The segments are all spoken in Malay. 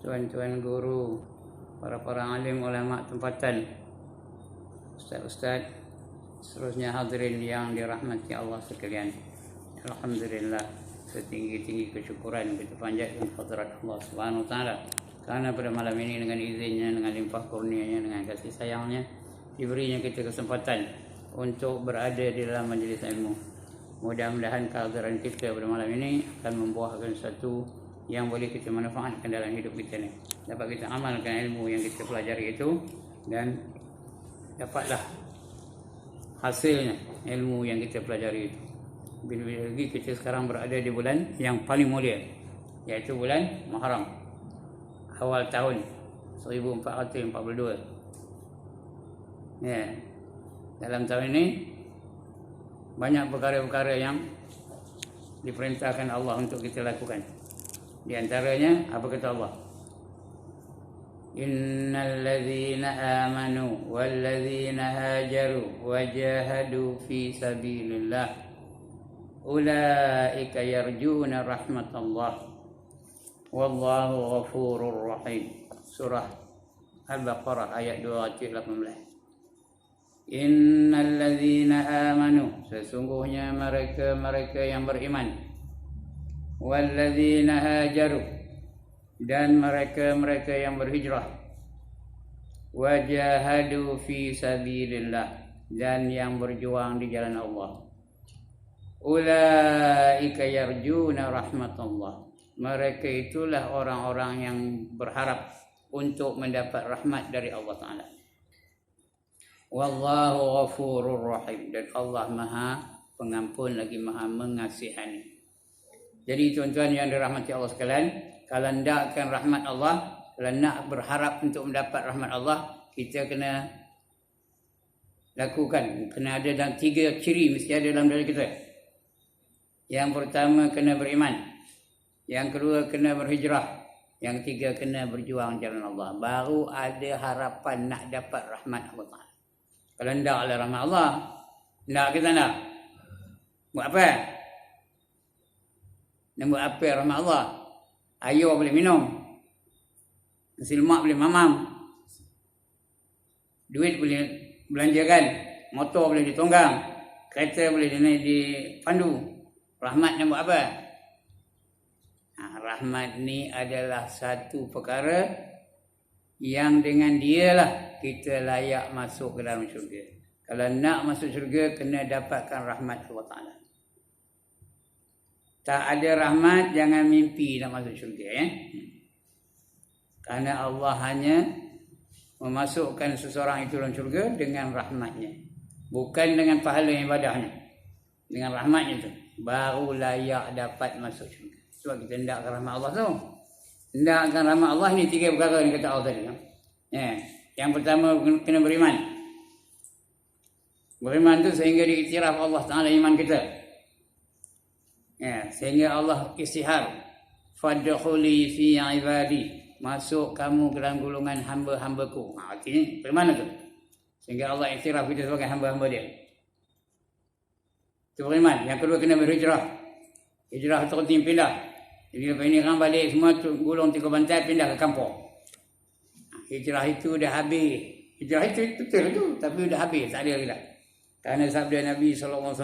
tuan-tuan guru, para alim ulama tempatan, ustaz-ustaz, seterusnya hadirin yang dirahmati Allah sekalian. Alhamdulillah, setinggi-tinggi kesyukuran kita panjatkan hadrat Allah Subhanahu wa taala. Karena pada malam ini dengan izinnya, dengan limpah kurnianya, dengan kasih sayangnya, diberinya kita kesempatan untuk berada di dalam majlis ilmu. Mudah-mudahan kehadiran kita pada malam ini akan membuahkan sesuatu yang boleh kita manfaatkan dalam hidup kita ni. Dapat kita amalkan ilmu yang kita pelajari itu dan dapatlah hasilnya ilmu yang kita pelajari itu. Bila lagi kita sekarang berada di bulan yang paling mulia, iaitu bulan Muharram, awal tahun 1442. Ya. Dalam tahun ini banyak perkara-perkara yang diperintahkan Allah untuk kita lakukan. Di antaranya apa kata Allah? Innal ladzina amanu wal ladzina hajaru wajahadu fi sabilillah ulaika yarjuna rahmatallah wallahu ghafurur rahim. Surah Al-Baqarah ayat 218. Innal ladzina amanu, sesungguhnya mereka yang beriman, walladzina hajaru, dan mereka yang berhijrah, wajahadu fi sabilillah, dan yang berjuang di jalan Allah, ulaika yarjuna rahmatullah, mereka itulah orang-orang yang berharap untuk mendapat rahmat dari Allah Ta'ala. Wallahu ghafurur rahim, dan Allah Maha Pengampun lagi Maha Mengasihani. Jadi tuan-tuan yang dirahmati Allah sekalian, kalau hendakkan rahmat Allah, kalau nak berharap untuk mendapat rahmat Allah, kita kena lakukan, kena ada dalam 3 ciri mesti ada dalam diri kita. Yang pertama kena beriman, yang kedua kena berhijrah, yang ketiga kena berjuang jalan Allah. Baru ada harapan nak dapat rahmat Allah Ta'ala. Kalau hendak ada rahmat Allah, hendak kita nak buat apa? Nak buat apa rahmat Allah? Air boleh minum, nasi lemak boleh mamam, duit boleh belanjakan, motor boleh ditunggang, kereta boleh dipandu. Rahmat nak buat apa? Rahmat ni adalah satu perkara yang dengan dialah kita layak masuk ke dalam syurga. Kalau nak masuk syurga, kena dapatkan rahmat Allah Ta'ala. Tak ada rahmat, jangan mimpi nak masuk syurga. Kerana Allah hanya memasukkan seseorang itu dalam syurga dengan rahmatnya, bukan dengan pahala ibadahnya. Dengan rahmatnya itu baru layak dapat masuk syurga. Sebab kita hendakkan rahmat Allah tu. Hendakkan rahmat Allah ni 3 perkara yang kata Allah tadi. Yang pertama kena beriman. Beriman tu sehingga diiktiraf Allah Ta'ala iman kita. Sehingga Allah istihar, fadkhuli fi ibadi, masuk kamu ke dalam golongan hamba-hambaku. Artinya beriman tu. Sehingga Allah iktiraf kita sebagai hamba-hamba dia. Itu beriman. Yang kedua kena berhijrah. Hijrah itu artinya pindah. Jadi lepas ini orang balik semua gulung 3 bantai pindah ke kampung. Hijrah itu dah habis. Hijrah itu betul tu, tapi dah habis, tak ada lagi dah. Kerana sabda Nabi SAW,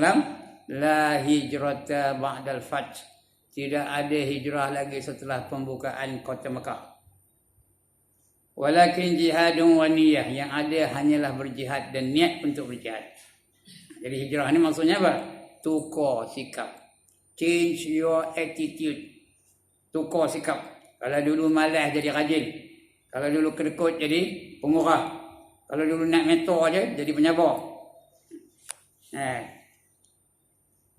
la hijrata ba'dal fath, tidak ada hijrah lagi setelah pembukaan kota Mekah. Walakin jihadun wa niyah, yang ada hanyalah berjihad dan niat untuk berjihad. Jadi hijrah ni maksudnya apa? Tukar sikap, change your attitude. Tukar sikap. Kalau dulu malas jadi rajin, kalau dulu kedekut jadi pengurah, kalau dulu nak mentor aja jadi penyabar.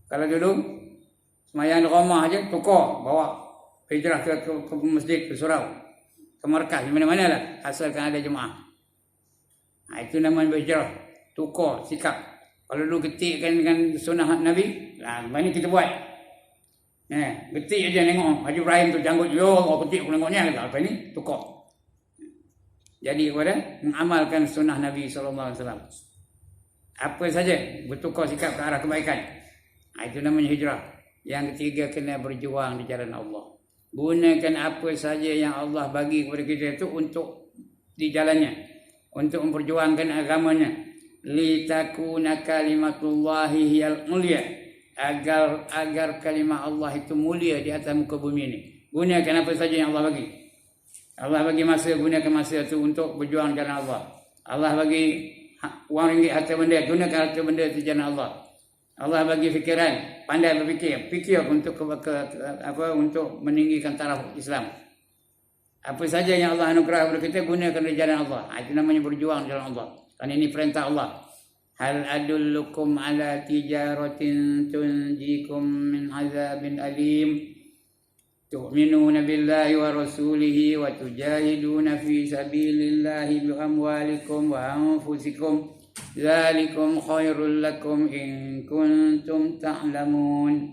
Kalau dulu semayang di rumah aja, tukar, bawa hijrah ke masjid, ke surau, ke markas, di mana-mana lah, asalkan ada jemaah. Itu namanya berhijrah, tukar sikap. Kalau dulu ketikkan dengan sunnah Nabi, mana kita buat? Ketik aja tengok Haji Ibrahim tu janggut, yo Allah ketik aku tengoknya, apa ini? Tukar. Jadi kepada mengamalkan sunnah Nabi SAW. Apa saja bertukar sikap ke arah kebaikan. Itu namanya hijrah. Yang ketiga kena berjuang di jalan Allah. Gunakan apa saja yang Allah bagi kepada kita itu untuk di jalannya, untuk memperjuangkan agamanya. Litakuna kalimatullahi hiyal mulia, agar kalimah Allah itu mulia di atas muka bumi ini. Gunakan apa saja yang Allah bagi. Allah bagi masa, gunakan masa itu untuk berjuang jalan Allah. Allah bagi wang ringgit harta benda, gunakan harta benda itu jalan Allah. Allah bagi fikiran, pandai berfikir, fikir untuk untuk meninggikan taraf Islam. Apa saja yang Allah anugerah kepada kita, gunakan di jalan Allah. Itu namanya berjuang jalan Allah. Karena ini perintah Allah. Hal adullukum ala tijaratin tunjikum min azabin alim. Tu'minuna billahi wa rasulihi wa tujahiduna fi sabilillahi bi amwalikum wa anfusikum. Dzalikum khairul lakum in kuntum ta'lamun.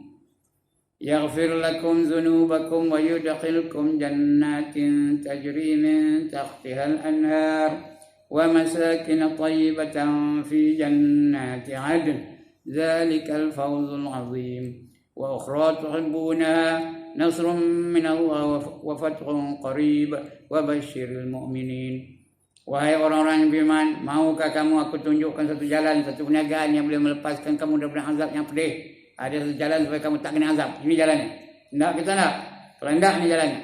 Yaghfir lakum dzunubakum wa yudkhilkum jannatin tajri min tahtiha al-anhar wa masakin thayyibatan fi jannati 'adn. Dzalikal fawzul 'azim. Wa ukhra tuhibbunaha nasrun min Allah wa fathun qarib wa basyiril mu'minin. Wahai orang-orang yang beriman, maukah kamu aku tunjukkan satu jalan, satu perniagaan yang boleh melepaskan kamu daripada azab yang pedih? Ada satu jalan supaya kamu tak kena azab. Ini jalannya. Nak kita nak? Kalau tidak, ini jalannya.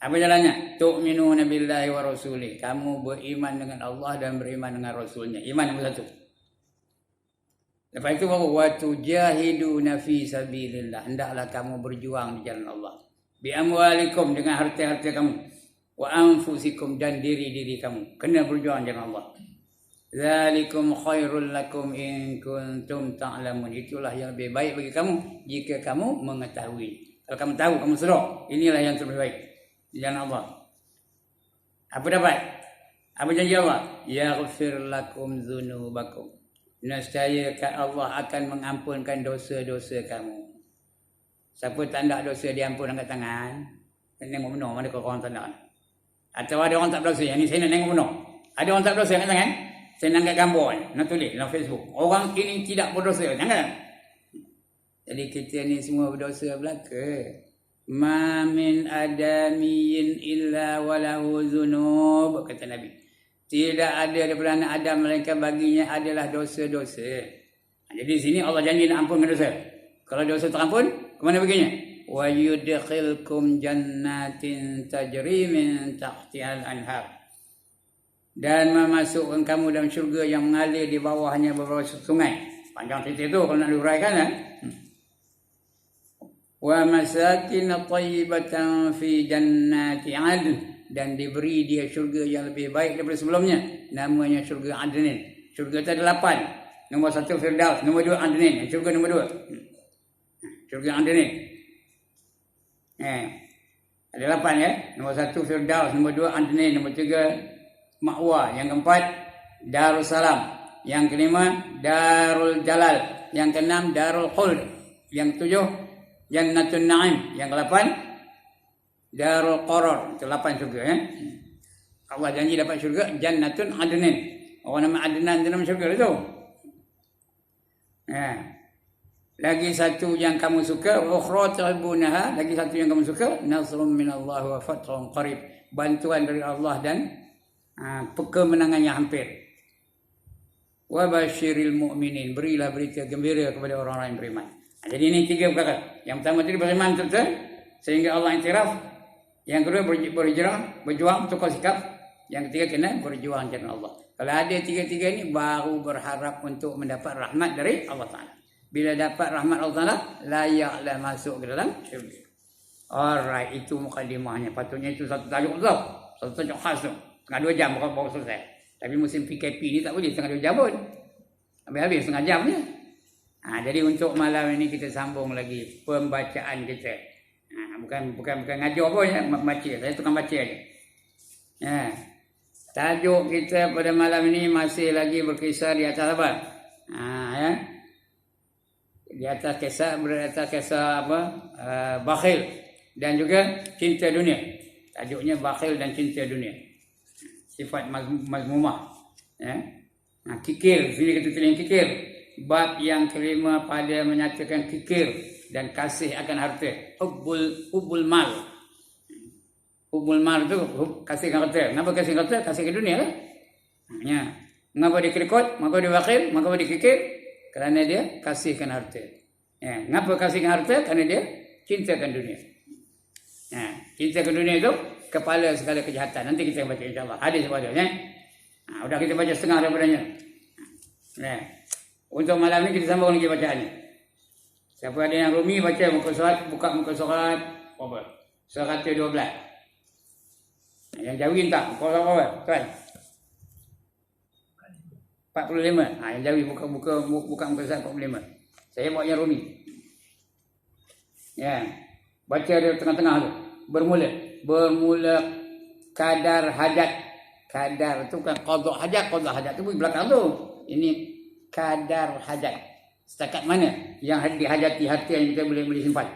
Apa jalannya? Tu'minuna billahi wa rasulih. Kamu beriman dengan Allah dan beriman dengan Rasulnya. Iman yang satu. Lepas itu wa tujahiduna fi sabilillah. Hendaklah kamu berjuang di jalan Allah. Bi amwalikum, dengan harta-harta kamu. Wa anfusikum, dan diri-diri kamu. Kena berjuang jalan Allah. Dzalikum khairul lakum in kuntum ta'lamun. Itulah yang lebih baik bagi kamu jika kamu mengetahui. Kalau kamu tahu, kamu serok, inilah yang terbaik baik di jalan Allah. Apa dapat? Apa janji Allah? Yaghfir lakum dzunubakum. Nescaya Allah akan mengampunkan dosa-dosa kamu. Siapa tak nak dosa diampun angkat tangan. Tengok benar mana orang tak nak. Atau ada orang tak berdosa. Yang ni saya nak tengok benar. Ada orang tak berdosa angkat tangan. Saya nak angkat gambar ni. Nak tulis dalam Facebook. Orang ini tidak berdosa. Jangan. Jadi kita ni semua berdosa belaka. Ma min adamiyin illa walahu zunub, kata Nabi. Tidak ada daripada anak Adam melainkan baginya adalah dosa-dosa. Jadi sini Allah janji nak ampunkan dosa. Kalau dosa terampun, ke mana baginya? Wa yudkhilkum jannatin tajri min tahtiha al-anhar. Dan memasukkan kamu dalam syurga yang mengalir di bawahnya beberapa sungai. Panjang cerita itu kalau nak diuraikan ya. Wa masakin thayyibatan fi jannati 'adn, dan diberi dia syurga yang lebih baik daripada sebelumnya, namanya syurga Adnin. Syurga itu ada 8. Nombor 1 Firdaus, nombor 2 Adnin, syurga nombor 2. Syurga Adnin. Ada 8 ya. Nombor 1 Firdaus, nombor 2 Adnin, nombor 3 Ma'wa, yang keempat Darussalam, yang kelima Darul Jalal, yang keenam Darul Khuld, yang ketujuh Jannatun Na'im, yang ke-8 Darul Qarar. Itu 8 syurga ya. Allah janji dapat syurga Jannatun Adnin. Orang nama Adnan itu nama syurga itu. Lagi satu yang kamu suka, ukhra tuhibbunaha, lagi satu yang kamu suka, nasrun minallahi wa fathun qarib, bantuan dari Allah dan kemenangan yang hampir. Wa basyiril mu'minin, berilah berita gembira kepada orang-orang yang beriman. Jadi ini 3 perkara. Yang pertama tadi beriman betul sehingga Allah iktiraf. Yang kedua berhijrah, berjuang tukar sikap. Yang ketiga kena berjuang jalan Allah. Kalau ada 3-3 ini baru berharap untuk mendapat rahmat dari Allah Ta'ala. Bila dapat rahmat Allah Ta'ala, layaklah masuk ke dalam syurga. Alright, itu mukadimahnya. Patutnya itu satu tajuk tu. Satu tajuk khas tu. Setengah 2 jam baru selesai. Tapi musim PKP ni tak boleh setengah 2 jam pun. Habis-habis setengah jam je. Jadi untuk malam ini kita sambung lagi pembacaan kita. Bukan ngajar pun ya, baca. Saya tukang baca aja. Tajuk kita pada malam ini masih lagi berkisar di atas apa? Di atas kisah apa? Bakhil dan juga cinta dunia. Tajuknya bakhil dan cinta dunia. Sifat mazmumah. Kikir, sini kita tulis kikir. Bab yang kelima pada menyatakan kikir dan kasih akan harta. Hubbul mal. Hubbul mal tu kasih akan harta. Kenapa kasih harta? Kasih ke dunia lah. Ya. Mengapa dia kerikut? Mengapa dia wakil? Mengapa dia kikir? Kerana dia kasihkan harta. Ya. Mengapa kasihkan harta? Kerana dia cintakan dunia. Ya. Cintakan dunia itu kepala segala kejahatan. Nanti kita baca insyaAllah. Hadis baca. Ya. Sudah kita baca setengah daripadanya. Ya. Untuk malam ni kita sambung lagi bacaan ni. Siapa ada yang rumi baca muka surat, buka muka surat apa? 112. Yang Jawi tak? Muka surat apa? Tuan. 45. Yang Jawi buka muka surat 45. Saya buat yang rumi. Ya. Baca dia tengah-tengah tu. Bermula kadar hajat. Kadar tu kan qada hajat. Qada hajat tu belakang tu. Ini kadar hajat. Setakat mana yang dihajati harta yang kita boleh simpan.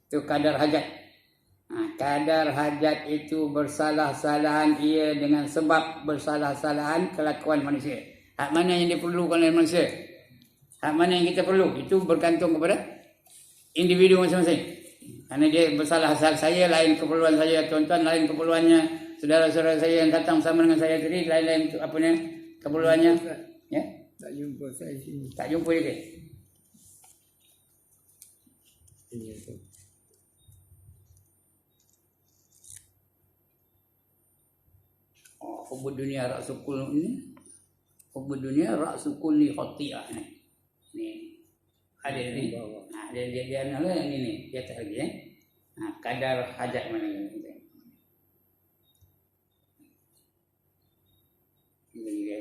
Itu kadar hajat. Kadar hajat itu bersalah-salahan ia dengan sebab bersalah-salahan kelakuan manusia. Hak mana yang diperlukan oleh manusia? Hak mana yang kita perlu? Itu bergantung kepada individu masing-masing. Kerana dia bersalah-salah, saya lain keperluan saya, tuan-tuan lain keperluannya, saudara-saudara saya yang datang bersama dengan saya tadi lain-lain keperluannya. Ya? Tak jumpa saya sini. Tak jumpa dia ke? Ini tu. Hubud dunia ra'sukul ni. Hubud dunia ra'sukul li khati'ah ni. Ni. Ada ni. Dia yang ni. Dia tak lagi kadar hajat mana ni.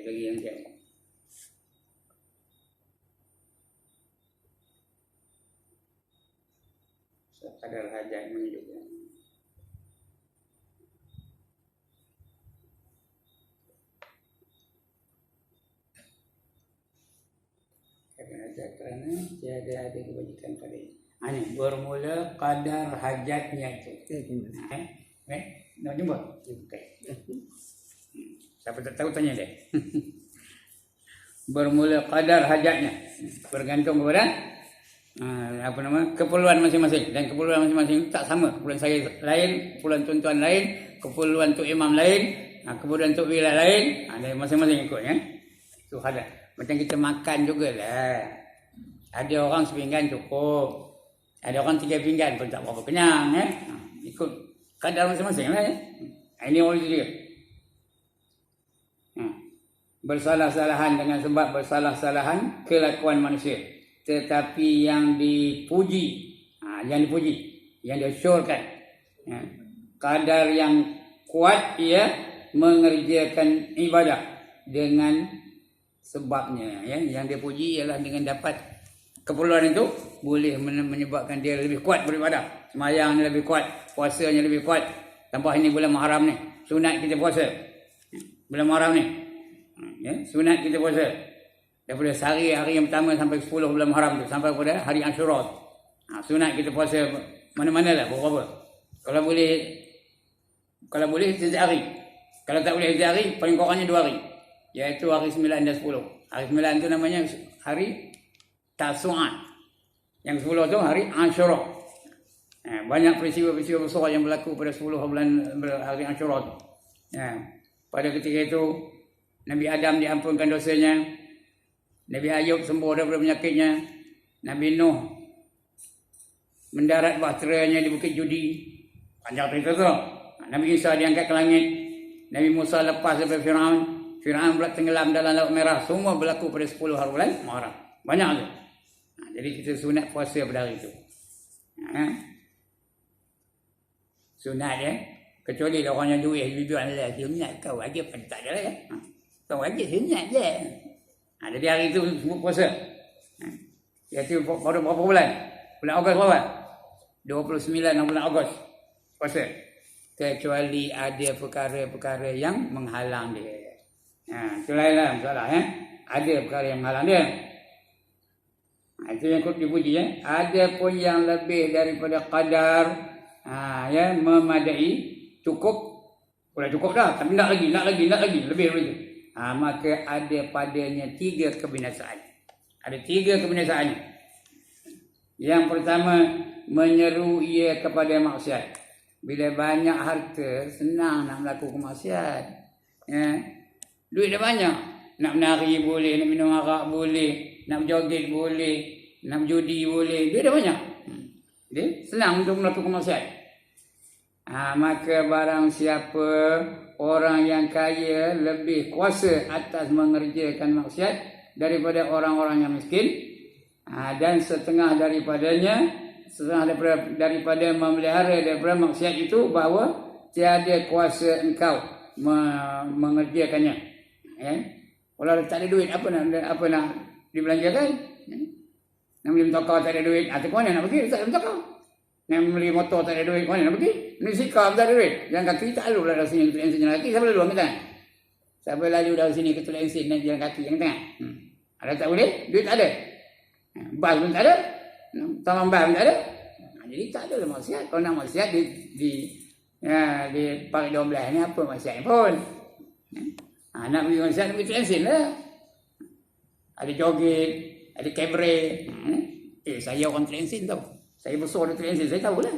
Lagi yang dia. Kadar hajat menunjukkan. Kadar hajat kerana tiada ada kebajikan pada ini. Ini bermula kadar hajatnya itu. Nak jumpa? Okay. Siapa tak tahu tanya dia. Bermula kadar hajatnya. Bergantung kepada keperluan masing-masing, dan keperluan masing-masing tak sama. Keperluan saya lain, keperluan tuan-tuan lain, keperluan Tok Imam lain, keperluan Tok Bilal lain. Ada masing-masing ikut ya. Itu hadap. Macam kita makan jugalah. Ada orang sepinggan cukup, ada orang 3 pinggan pun tak berapa kenyang ya. Ikut kadar masing-masing lah ya. Ini orang dia. Bersalah-salahan dengan sebab bersalah-salahan kelakuan manusia. Tetapi yang dipuji, yang disyurkan, kadar yang kuat ia mengerjakan ibadah dengan sebabnya. Yang dipuji ialah dengan dapat keperluan itu boleh menyebabkan dia lebih kuat beribadah. Semayangnya lebih kuat, puasanya lebih kuat. Tambah ini bulan Muharram ni, sunat kita puasa. Bulan Muharram ni, sunat kita puasa. Daripada hari yang pertama sampai 10 bulan Muharram tu, sampai pada hari Ashura. Sunat kita puasa mana-mana lah, berapa. Kalau boleh setiap hari. Kalau tak boleh setiap hari, paling kurangnya 2 hari. Iaitu hari 9 dan 10. Hari 9 tu namanya hari Tasu'ah. Yang 10 tu hari Ashura. Banyak peristiwa-peristiwa besar yang berlaku pada 10 bulan hari Ashura tu. Pada ketika itu, Nabi Adam diampunkan dosanya. Nabi Ayub sembuh daripada penyakitnya. Nabi Nuh mendarat bahteranya di Bukit Judi. Panjang cerita tu. Nabi Isa diangkat ke langit. Nabi Musa lepas daripada Fir'aun. Fir'aun pula tenggelam dalam Laut Merah. Semua berlaku pada 10 hari bulan Muharram. Banyak tu. Jadi kita sunat puasa pada hari itu. Sunat ya. Kecuali orang yang duit bibir Allah. Sunat kau aja pun tak ada ya. Kau aja sunat je. Jadi hari itu semua puasa. Iaitu pada berapa bulan? Bulan Ogos berapa? 29 bulan Ogos puasa. Kecuali ada perkara-perkara yang menghalang dia. Itu lainlah masalah ya. Ada perkara yang menghalang dia. Itu yang kut dipuji ya. Ada pun yang lebih daripada qadar memadai, cukup. Sudah cukup dah, tapi nak lagi, lebih daripada itu. Maka ada padanya 3 kebinasaan. Ada 3 kebinasaan. Yang pertama, menyeru ia kepada maksiat. Bila banyak harta, senang nak melakukan maksiat. Ya. Duit dah banyak. Nak menari boleh, nak minum arak boleh, nak berjoget boleh, nak berjudi boleh. Duit dah banyak. Jadi, senang untuk melakukan maksiat. Maka barang siapa orang yang kaya lebih kuasa atas mengerjakan maksiat daripada orang-orang yang miskin, dan setengah daripada memelihara daripada maksiat itu, bahawa tiada kuasa engkau mengerjakannya. Ya? Kalau tak ada duit, apa nak dibelanjakan? Nak beli motor tak ada duit, ke mana nak pergi? Tak ada motor. Nak beli motor tak ada duit, mana nak pergi? Beli sikap tak ada duit. Jalan kaki tak lalu dari sini ketulis ensin jalan kaki. Siapa lalu angkat tangan? Siapa lalu dari sini ketulis ensin dan jalan kaki angkat tangan? Ada tak boleh? Duit tak ada. Bas pun tak ada. Taman bas pun tak ada. Jadi tak ada lah maksiat. Kalau nak maksiat di Park 12 ni apa maksiat pun. Nak pergi maksiat, nak pergi ketulis ensin lah. Ada joget, ada cabaret. Saya orang ketulis ensin tau. Saya besar di Teluk Ensin, saya tahu lah.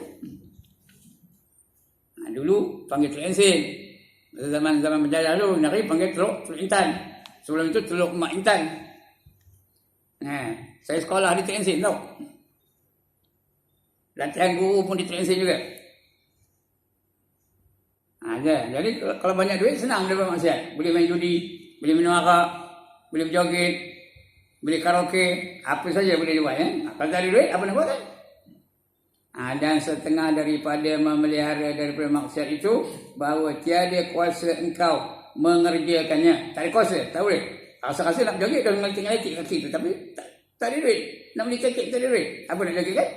Dulu panggil Teluk Ensin. Zaman berjaya dulu, nari panggil Teluk Intan. Sebelum itu Teluk Mak Intan. Saya sekolah di Teluk Ensin tau. Latihan guru pun di Teluk Ensin juga. Jadi kalau banyak duit, senang dia bermaksiat. Boleh main judi, boleh minum arak, boleh berjoget, boleh karaoke, apa saja boleh buat. Kalau tak ada duit, apa nak buat kan? Dan setengah daripada memelihara daripada maksiat itu, bahawa tiada kuasa engkau mengerjakannya. Tak ada kuasa, tak boleh. Rasa-rasa nak joget dan ngelitik-ngelitik kaki tu, tapi tak ada duit. Nak beli kekek tak ada duit. Apa nak joget kan?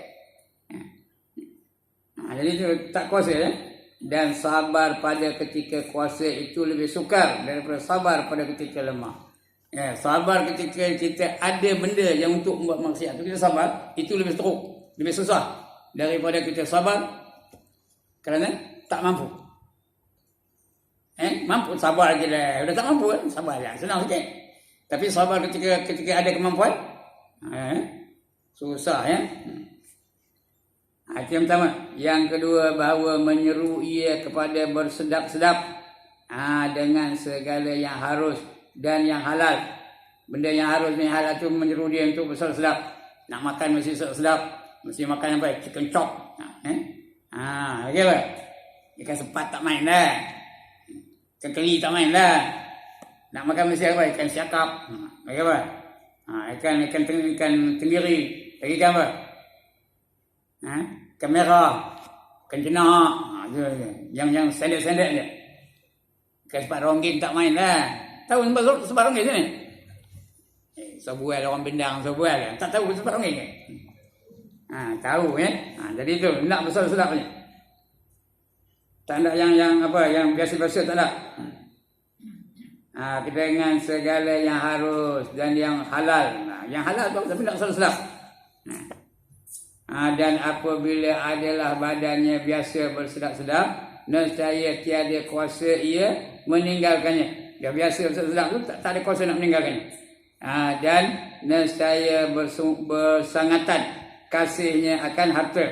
Jadi itu tak kuasa ya. Dan sabar pada ketika kuasa itu lebih sukar daripada sabar pada ketika lemah. Sabar ketika kita ada benda yang untuk membuat maksiat itu, kita sabar, itu lebih teruk, lebih susah daripada kita sabar kerana tak mampu. Mampu sabar je lah. Dah tak mampu kan? Sabar lah. Senang sikit. Tapi sabar ketika ada kemampuan, susah ya. Itu yang pertama. Yang kedua, bahawa menyeru ia kepada bersedap-sedap dengan segala yang harus dan yang halal. Benda yang harus dan yang halal tu menyeru dia untuk bersedap-sedap. Nak makan mesti sedap-sedap. Mesti makan apa? Chicken chop. Okey apa? Ikan sepat tak main dah. Ikan keli tak main dah. Nak makan mesti apa? Ikan siakap. Okey apa? Ikan tenggiri. Lagi ikan apa? Ikan merah. Ikan jenak. Yang sendek-sendek je. Ikan sepat ronggin tak main dah. Tahu sepat ronggin sini? Sebuah orang bendang sebuah. Tak tahu sepat ronggin ke? Tahu ya. Jadi itu nak besar-besar ni. Tak ada yang apa, yang biasa-biasa tak ada. Kita dengan segala yang harus dan yang halal. Yang halal tu tapi nak besar-besar. Dan apabila adalah badannya biasa bersedap-sedap, nescaya tiada kuasa ia meninggalkannya. Dia biasa bersedap tu tak ada kuasa nak meninggalkannya. Dan nescaya bersangatan kasihnya akan harta.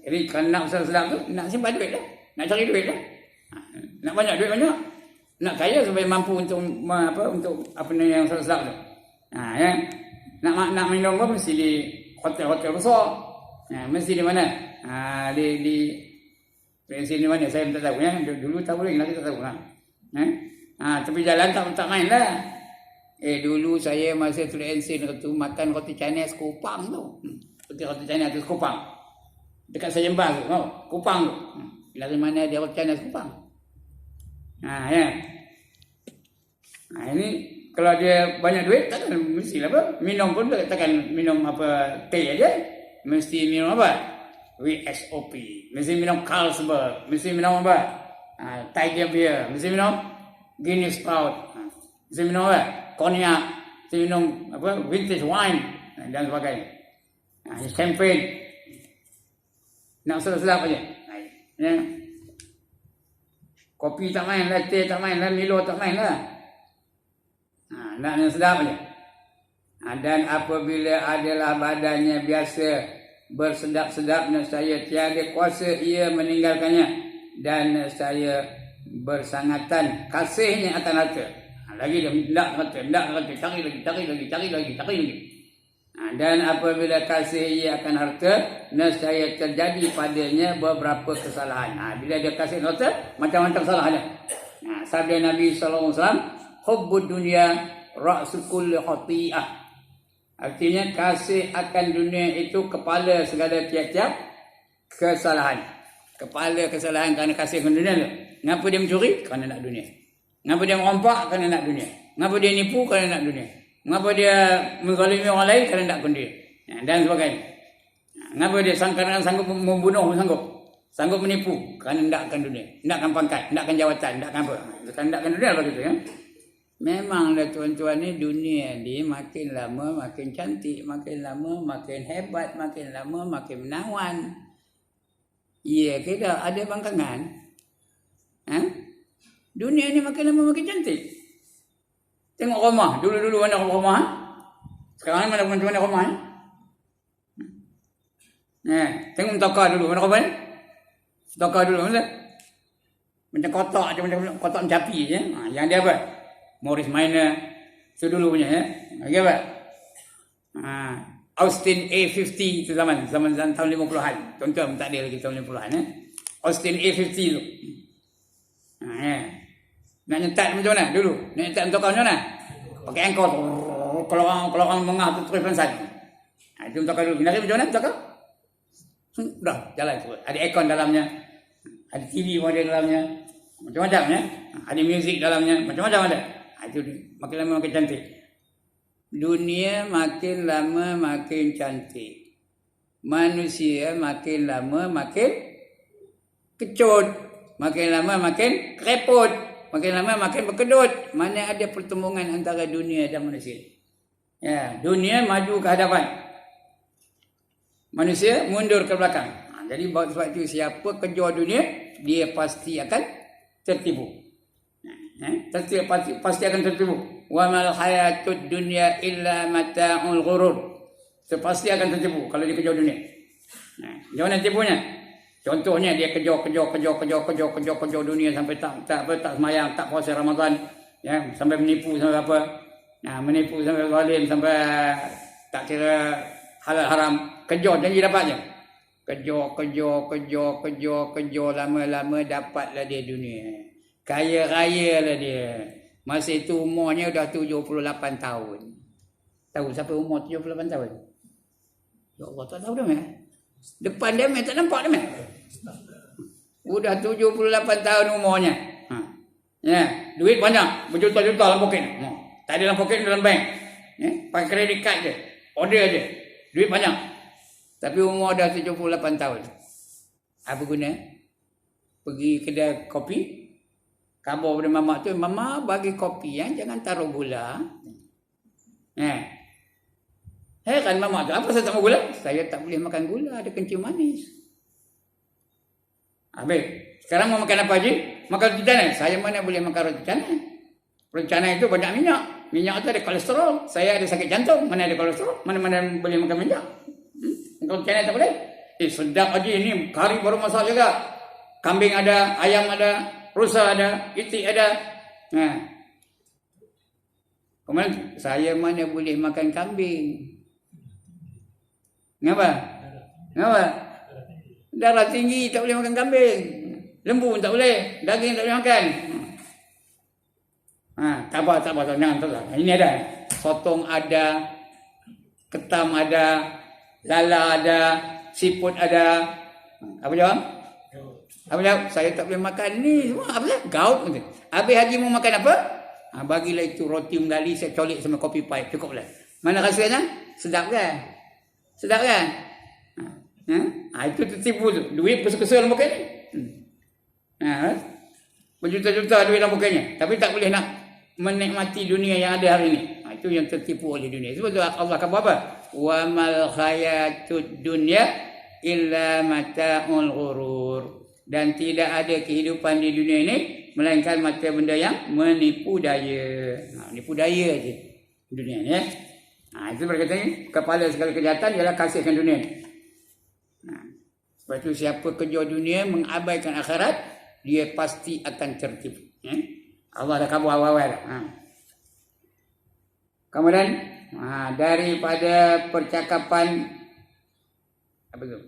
Jadi kalau nak sedap tu, nak simpan duit lah. Nak cari duit lah. Nak banyak duit banyak. Nak kaya supaya mampu untuk apa yang sedap tu. Ya. Nak minum pun mesti di hotel-hotel besar. Mesti di mana? Di sini mana? Saya tak tahu ya. Dulu tahu lagi, nanti tak tahu lah. Tapi jalan tak main lah. Dulu saya masa Teluk Ensin tu makan roti Chinese Kupang tu. Roti Chinese tu Kupang. Dekat Sejembang tu, Kupang tu. Dari mana dia roti Chinese Kupang? Ya. Ini kalau dia banyak duit takkan mesti apa? Minum pun takkan minum apa teh aja. Mesti minum apa? WSOP. Mesti minum Carlsberg. Mesti minum apa? Tiger beer. Mesti minum Guinness Stout. Mesti minum apa? Cognac. Mesti minum apa? Vintage wine dan sebagainya. Champagne. Nak sedap-sedap aja. Ya. Kopi tak main lah, teh tak main lah, Milo tak main lah. Nak yang sedap aja. Dan apabila adalah badannya biasa bersedap-sedap nescaya tiada kuasa ia meninggalkannya, dan nescaya bersangatan kasihnya akan harta. Lagi dia tidak kata, cari lagi. Dan apabila kasih ia akan harta, nescaya terjadi padanya beberapa kesalahan. Bila dia kasih harta, macam-macam kesalahan dia. Sabda Nabi SAW, hubbud dunya ra'su kulli khati'ah. Artinya kasih akan dunia itu kepala segala tiap-tiap kesalahan. Kepala kesalahan kerana kasih akan dunia tu. Kenapa dia mencuri? Kerana nak dunia. Kenapa dia merompak? Kerana nak dunia. Kenapa dia nipu? Kerana nak dunia. Kenapa dia menzalimi orang lain? Kerana nak dunia. Dan sebagainya. Kenapa dia sanggup membunuh? Sanggup menipu? Kerana nakkan dunia. Nakkan pangkat, nakkan jawatan, nakkan apa. Kerana nakkan dunia begitu ya. Memanglah tuan-tuan ni, dunia ni makin lama makin cantik, makin lama makin hebat, makin lama makin menawan. Ya ke tak? Ada bangkangan? Dunia ni makin lama makin cantik. Tengok rumah. Dulu-dulu mana rumah? Sekarang ni mana rumah? Tengok tokar dulu. Mana rumah? Tokar dulu. Macam kotak je, macam kotak mencapi je. Yang dia apa? Morris Minor. Itu dulu punya ya. Lagi apa? Austin A50 itu zaman tahun 50-an. Tuan-tuan tak ada lagi tahun 50-an ya. Austin A50 tu. Nak nyetak macam mana dulu? Nak nyetak tokar macam mana? Pakai angkor. Kalau orang mengah tu terus pensan. Itu tokar dulu. Binari macam mana tokar? Dah jalan terus. Ada aircon dalamnya. Ada TV pun ada dalamnya. Macam-macam ya. Ada muzik dalamnya. Macam-macam ada. Itu makin lama makin cantik. Dunia makin lama makin cantik. Manusia makin lama makin kecut. Makin lama makin kereput. Makin lama makin berkedut. Mana ada pertemuan antara dunia dan manusia. Ya, dunia maju ke hadapan. Manusia mundur ke belakang. Jadi sebab itu siapa kejar dunia, dia pasti akan tertipu. Pasti akan tertipu. Wa mal hayatud dunya illa mata'ul ghurur. Pasti akan tertipu kalau dia kejar dunia. Macam mana tipunya? Contohnya dia kejar dunia sampai tak semayang, tak puasa Ramadan, ya, sampai menipu sampai apa? Menipu sampai zalim, sampai tak kira halal haram, kejar janji dapatnya. Kejar lama-lama dapatlah dia dunia. Kaya raya lah dia. Masa itu umurnya dah 78 tahun. Tahu siapa umur 78 tahun? Ya Allah, tak tahu dah meh. Depan dia meh tak nampak dah meh. Udah 78 tahun umurnya. Ya, duit banyak, berjuta-juta dalam poket. Tak ada dalam poket, dalam bank. Pakai kredit card je. Order je. Duit banyak. Tapi umur dah 78 tahun. Apa guna? Pergi kedai kopi. Khabar pada mamak tu, mama bagi kopi jangan taruh gula. Kan mamak tu, apa saya tak mau gula? Saya tak boleh makan gula, ada kencing manis. Habis, sekarang mau makan apa je? Makan roti canai. Saya mana boleh makan roti canai? Roti canai itu banyak minyak. Minyak itu ada kolesterol. Saya ada sakit jantung, mana ada kolesterol? Mana boleh makan minyak? Roti canai tak boleh. Sedap aja ini, kari baru masak juga. Kambing ada, ayam ada, rusa ada, itik ada. Kemudian saya mana boleh makan kambing? Kenapa? Darah tinggi tak boleh makan kambing. Lembu tak boleh, daging tak boleh makan. Tak apa, jangan tak. Ini ada. Sotong ada, ketam ada, lala ada, siput ada. Apa jawab? Saya tak boleh makan ni semua. Apa dia? Gaut. Habis haji mau makan apa? Bagilah itu roti Melayu saya colik sama kopi pahit. Cukuplah. Mana rasanya? Sedap kan? Itu tertipu tu. Duit kesel-kesel dalam poket ni. Berjuta-juta duit dalam poketnya. Tapi tak boleh nak menikmati dunia yang ada hari ni. Itu yang tertipu oleh dunia. Sebab tu Allah kata apa? Wa mal hayatud dunya illa mata'ul ghurur. Dan tidak ada kehidupan di dunia ini melainkan macam benda yang menipu daya. Menipu daya je dunia ni ya. Itu berkata ni, kepala segala kejahatan ialah kasihkan dunia. Lepas tu siapa kerja dunia mengabaikan akhirat, dia pasti akan tertipu. Allah dah kabur awal-awal. Kemudian daripada percakapan apa tu?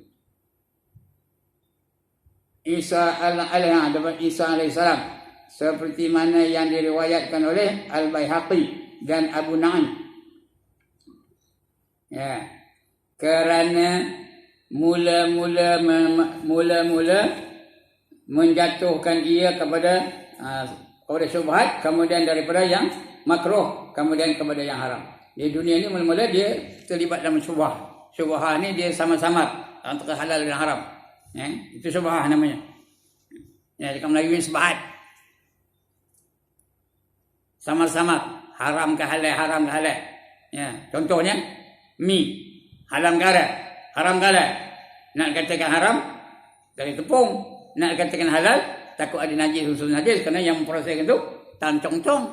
Isa alaihissalam, seperti mana yang diriwayatkan oleh Al-Baihaqi dan Abu Na'im. Ya. Kerana mula-mula menjatuhkan ia kepada syubhat, kemudian daripada yang makruh, kemudian kepada yang haram. Di dunia ni mula-mula dia terlibat dalam syubhah. Syubhah ni dia sama-sama antara halal dan haram. Itu syubhah namanya. Dekat Melayu ni sebahat. Sama-sama haram ke halal, haram ke halal. Contohnya mi, haram ke halal, haram ke halal. Nak katakan haram dari tepung, nak katakan halal takut ada najis, unsur najis, kerana yang memproseskan tu tang cong-cong,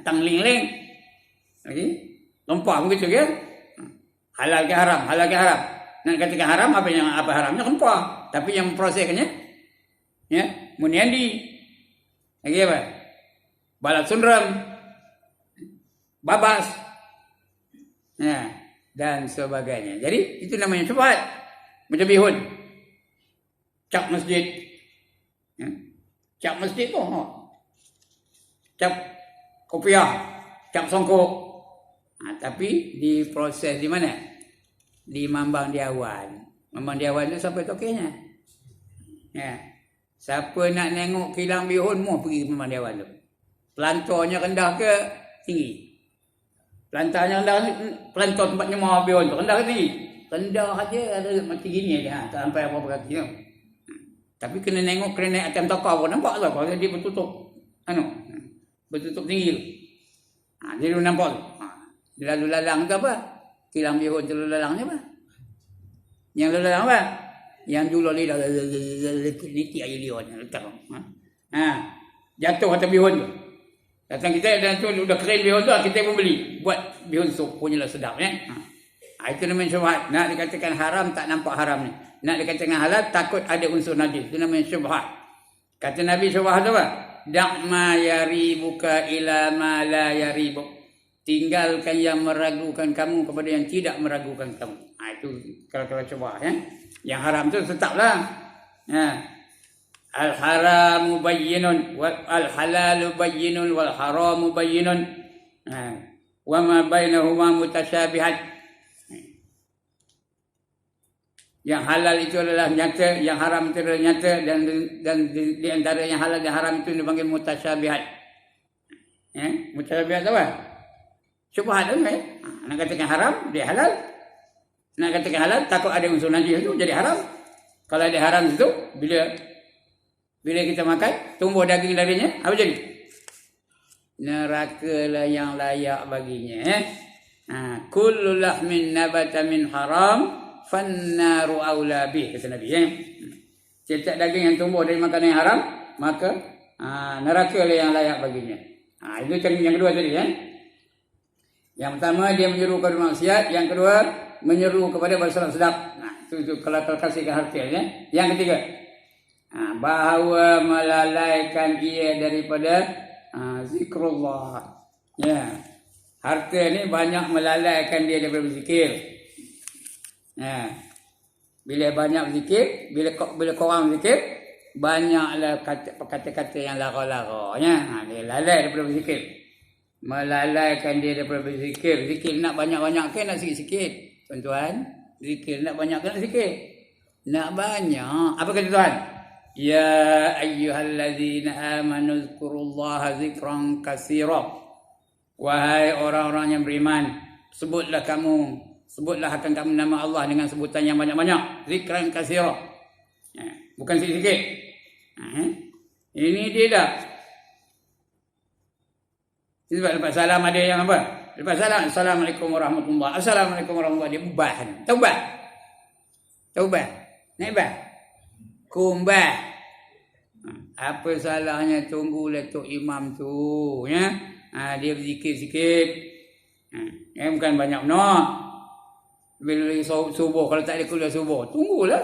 tang ling-ling, lagi lempah begitu kan? Halal ke haram, halal ke haram. Nak katakan haram, apa haramnya lempah, tapi yang memproseskannya muniandi, lagi apa? Balat sunram, babas, dan sebagainya. Jadi itu namanya syubhat. Macam bihun, cap masjid, cap masjid tu, cap kopiah, cap songkok. Tapi diproses di mana? Di Mambang Diawan. Mambang Diawan tu sampai tokenya. Siapa nak tengok kilang bihun, mau pergi ke Mambang Diawan tu. Pelantarnya rendah ke tinggi? Pelantarnya rendah, pelantar tempat nyemah bihun tu rendah ke tinggi? Rendah aja, ada macam gini aja, tak sampai apa-apa kaki tu. Tapi kena tengok, kena naik atas tokau pun nampak lah kalau dia bertutup bertutup tinggi tu. Dia nampak tu. Dia lalu lalang tu apa? Kilang bihun tu lalu lalang ni apa? Yang lalu lalang apa? Yang dulu lidah liti air lion letak. Jatuh atas bihun tu. Datang kita dan tu udah kering bihun tu, kita pun beli. Buat bihun sup punyalah sedap itu namanya syubhat. Nak dikatakan haram, tak nampak haram ni. Nak dikatakan halal, takut ada unsur najis. Itu namanya syubhat. Kata Nabi syubhat tu apa? Da'ma yaribuka ila ma la yaribuk. Tinggalkan yang meragukan kamu kepada yang tidak meragukan kamu. Itu kalau syubhat. Yang haram tu tetaplah. Al-haramu bayyinun wal halalu bayyinun wal haramu bayyinun. Wa ma bainahuma mutasyabihat. Yang halal itu adalah nyata, yang haram itu adalah nyata, dan di antara yang halal dan haram itu dipanggil mutasyabihat. Mutasyabihat apa? Syubhat tu nak katakan haram, dia halal. Nak katakan halal, takut ada unsur najis itu jadi haram. Kalau ada haram itu, bila kita makan, tumbuh daging darinya, apa jadi? Neraka lah yang layak baginya. Kullu lahmin nabata min haram fannaru aula bih, kata Nabi. Setiap daging yang tumbuh dari makanan yang haram, maka neraka lah yang layak baginya. Itu yang kedua tadi. Yang pertama dia menyeru kepada maksiat, yang kedua menyeru kepada bersenang sedap. Itu kalau terkasihkan harta. Yang ketiga, bahawa melalaikan ia daripada zikrullah. Harta ni banyak melalaikan dia daripada berzikir. Bila banyak berzikir, bila korang berzikir, banyaklah kata-kata yang lara-lara. Dia lalai daripada berzikir. Melalaikan dia daripada berzikir. Zikir nak banyak-banyak ke nak sikit-sikit? Tuan-tuan, zikir nak banyak ke nak sikit? Nak banyak. Apa kata Tuhan? Ya ayyuhallazina amanu zkurullaha zikran katsira. Wahai orang-orang yang beriman, sebutlah akan kamu nama Allah dengan sebutan yang banyak-banyak. Zikran katsira. Bukan sikit-sikit. Ini dia dah. Sebab lepas salam ada yang apa? Lepas salam, Assalamualaikum warahmatullahi. Assalamualaikum warahmatullahi. Dia ubah. Taubah. Naibah. Kumbah. Apa salahnya tunggulah Tok Imam tu. Dia berzikir sikit. Bukan banyak benar. Bila subuh, kalau tak ada kuliah subuh, tunggulah.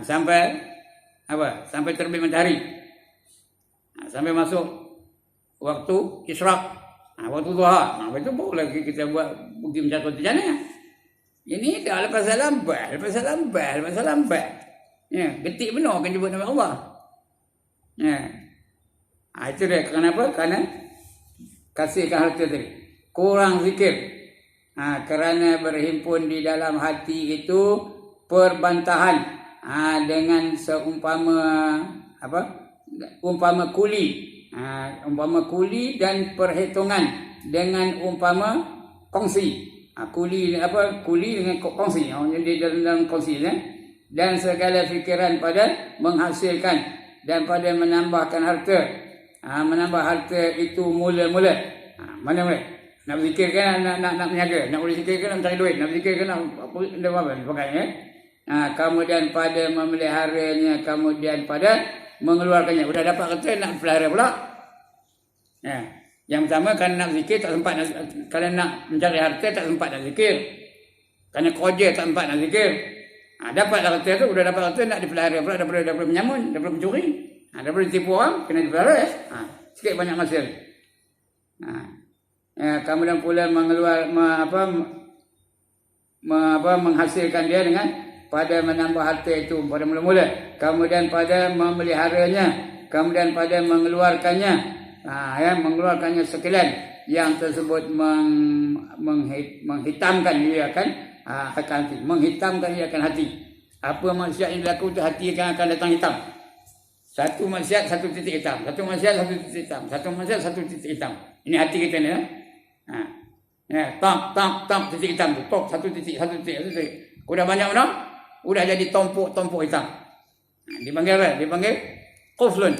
Sampai apa? Sampai terbit matahari. Sampai masuk waktu isyraq. Waktu duha. Itu boleh kita buat pergi mencatat macam mana. Ini dah lepas lambat. Ya, getik benar akan jemput nama Allah. Ya. Itu dia. Kenapa? Kerana kasihkan harta tadi. Kurang zikir. Kerana berhimpun di dalam hati itu perbantahan dengan seumpama apa? Umpama kuli. Umpama kuli dan perhitungan dengan umpama kongsi. Kuli apa? Kuli dengan kongsi. Jadi dalam kongsi ya. Dan segala fikiran pada menghasilkan dan pada menambahkan harta. Menambah harta itu mula-mula. Mana mula? Nak berzikir kan, nak menjaga, nak boleh zikir kan, nak mencari duit, nak berzikir kan, nak apa pakai ya. Kemudian pada memeliharanya, kemudian pada mengeluarkannya. Sudah dapat kata nak pelihara pula. Ya. Yang pertama kan nak zikir tak sempat nak, kalau nak mencari harta tak sempat nak zikir. Kerana kerja tak sempat nak zikir. Dapatlah harta tu, sudah dapat harta nak dipelihara pula daripada menyamun, daripada mencuri. Daripada tipu orang kena dipelihara ya. Sikit banyak masa. Kemudian pula menghasilkan dia dengan pada menambah harta itu pada mula-mula, kemudian pada memeliharanya, kemudian pada mengeluarkannya, mengeluarkannya sekalian yang tersebut menghitamkan dia akan hati, menghitamkan dia akan hati. Apa maksiat yang dilakukan itu hati akan datang hitam. Satu maksiat satu titik hitam, satu maksiat satu titik hitam, satu maksiat satu titik hitam. Ini hati kita ni ya. Tam titik hitam tu. Tok satu titik. Udah banyak mana? Udah jadi tompok hitam. Dipanggil apa? Dipanggil quflun.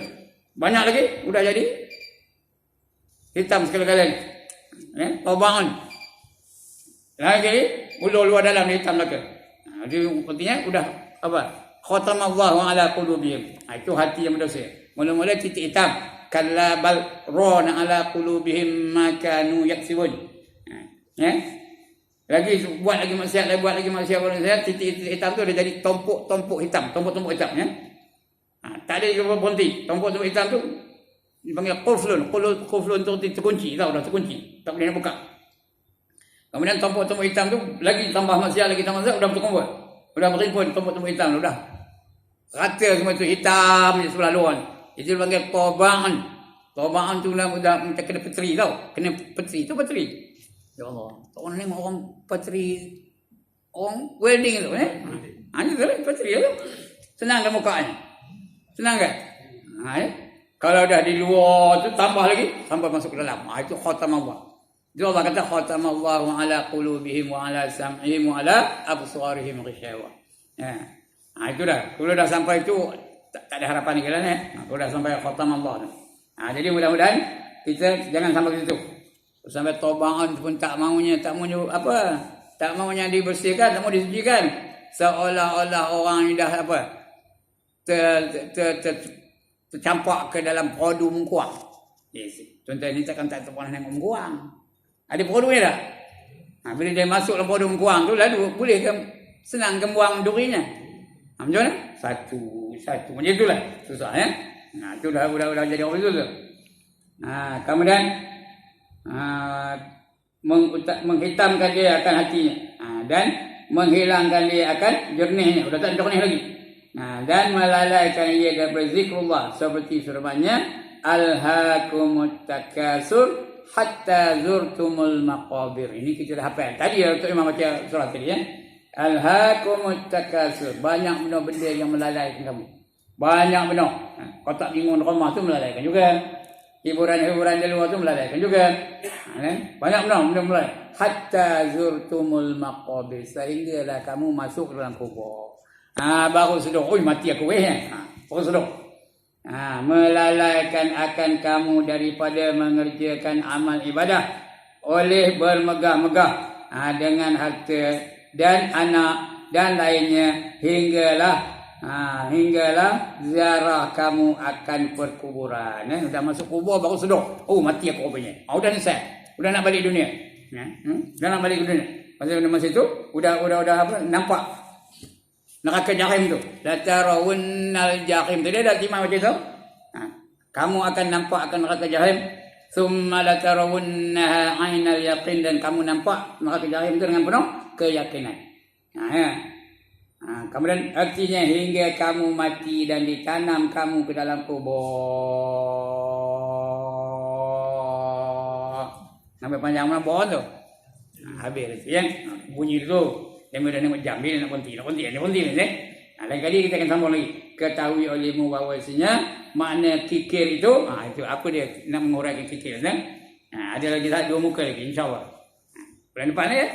Banyak lagi udah jadi hitam sekali-kali. Tobangan. Lagi luar dalam hitam lagi. Jadi artinya udah apa? Khatamallahu ala qulubihim. Itu hati yang berdosa. Mula-mula titik hitam. Kalla bal rana ala qulubihim ma kanu yaksibun. Lagi buat lagi maksiat, titik hitam tu dah jadi tompok hitam ya. Tak ada juga berhenti. Tompok hitam tu dipanggil quflun. Quflun tu terkunci, tahu dah terkunci. Tak boleh nak buka. Kemudian tompok hitam tu lagi tambah maksiat, udah berkumpul. Udah berhimpun tompok hitam dah. Rata semua tu hitam di sebelah luar. Itu dipanggil tobangan. Tobangan tu lah udah kena petri tau. Kena petri tu petri. Ya Allah. Tak orang tengok orang petri, orang welding tu Hanya tu lah petri tu. Senang kan mukanya? Senang kan? Kalau dah di luar tu tambah lagi sampai masuk ke dalam. Itu khatamullah. Jadi Allah kata khatamallahu ala qulubihim wa ala sam'ihim wa ala absarihim ghisyawa. Itu dah. Kalau dah sampai itu tak ada harapan lagi lah ni. Kalau dah sampai khatamallah tu. Jadi mudah-mudahan kita jangan sampai ke situ. Sampai tobangan pun tak maunya apa? Tak maunya dibersihkan, tak mau disucikan. Seolah-olah orang ni dah apa? Tercampak ke dalam produk mengkuang. Yes. Contoh ni tak pernah tengok mengkuang. Ada produknya dah. Bila dia masuk dalam produk mengkuang tu lalu boleh ke senang ke buang durinya. Macam mana? Satu. Macam itulah. Susah ya. Itu dah jadi orang itu tu. Kemudian menghitamkan dia akan hatinya. Dan menghilangkan dia akan jernihnya. Sudah tak jernih lagi. Dan melalaikan ia daripada zikrullah. Seperti firman-Nya, alhaakumut takasur hatta zurtumul maqabir. Ini kita dah hafal. Tadi Dr. Imam baca surah tadi ya. Alhaakumut takasur. Banyak benda-benda yang melalaikan kamu. Banyak benda. Kotak bingung rumah tu melalaikan juga. Hiburan-hiburan di luar tu melalaikan juga. Banyak benda melalaikan. Hatta zurtumul maqabir. Sehinggalah kamu masuk dalam kubur. Baru sedar. Oi, mati aku baru sedar. Melalaikan akan kamu daripada mengerjakan amal ibadah oleh bermegah-megah dengan harta dan anak dan lainnya hinggalah ziarah kamu akan perkuburan. Sudah masuk kubur baru sedar. Oh, mati aku rupanya. Sudah selesai. Sudah nak balik dunia. Dah nak balik dunia. Masa itu sudah apa? Nampak neraka jahim tu. La tarawunnal jahim. Tadi ada timah macam tu. Kamu akan nampak akan neraka jahim. Thumma la tarawunnaha 'ainal yaqin, dan kamu nampak neraka jahim tu dengan penuh keyakinan. Kemudian artinya hingga kamu mati dan ditanam kamu ke dalam kubur. Sampai panjang mana pohon tu? Habis yang bunyi tu. Yang mudah nak jambil nak konti ni. Lain kali kita akan sambung lagi. Ketahui olehmu bahawasanya makna kikir itu, itu apa dia nak menguraikan kikir kan? Ada lagi 2 muka lagi insya-Allah. Bulan depan ya.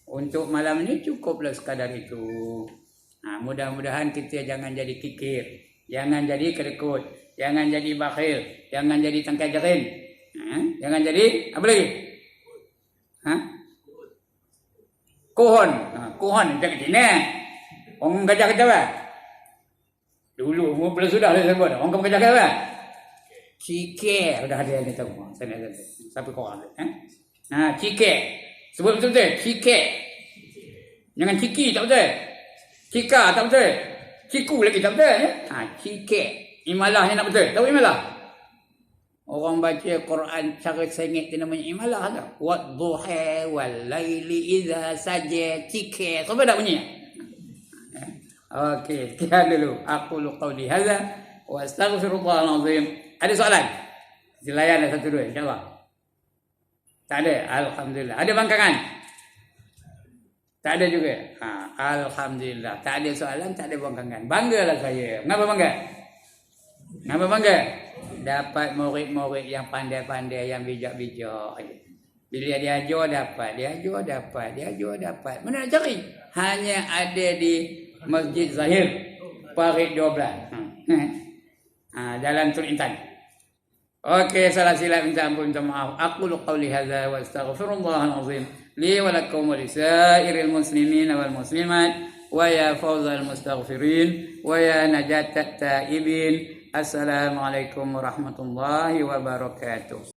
Untuk malam ini cukuplah sekadar itu. Mudah-mudahan kita jangan jadi kikir, jangan jadi kedekut, jangan jadi bakhil, jangan jadi tangkai jerin. Jangan jadi apa lagi? Kohon. Kohon macam ni. Orang gajah kata apa? Dulu belum sudah saya sebut. Orang kamu gajah kata apa? Cike. Sudah ada yang kata. Saya nak kata. Siapa kau ada? Cike. Sebut betul-betul. Cike. Jangan ciki tak betul. Cika tak betul. Ciku lagi tak betul. Cike. Imalah yang nak betul. Tahu imalah? Orang baca Quran cara sengit dia namanya imalah tak? Wadduha wal laili idza saja. Cike. Siapa dah bunyi? Okey, sekian dulu. Aqulu qawli hadza wa astaghfirullahal azim. Ada soalan? Silayan 1 2 insya-Allah. Tak ada. Alhamdulillah. Ada bangkangan? Tak ada juga. Alhamdulillah. Tak ada soalan, tak ada bangkangan. Banggalah saya. Kenapa bangga? Kenapa bangga? Dapat murid-murid yang pandai-pandai, yang bijak-bijak. Bila dia ajar dapat, Mana nak cari? Hanya ada di Masjid Zahir Parit 12. Jalan Tun Intan. Okey, salah silap minta ampun, minta maaf. Aqulu qawli hadza wa astaghfirullahal azim li wa lakum wa lisairil muslimin wal muslimat wa ya fawzal mustaghfirin wa ya najatat taibin. Assalamualaikum warahmatullahi wabarakatuh.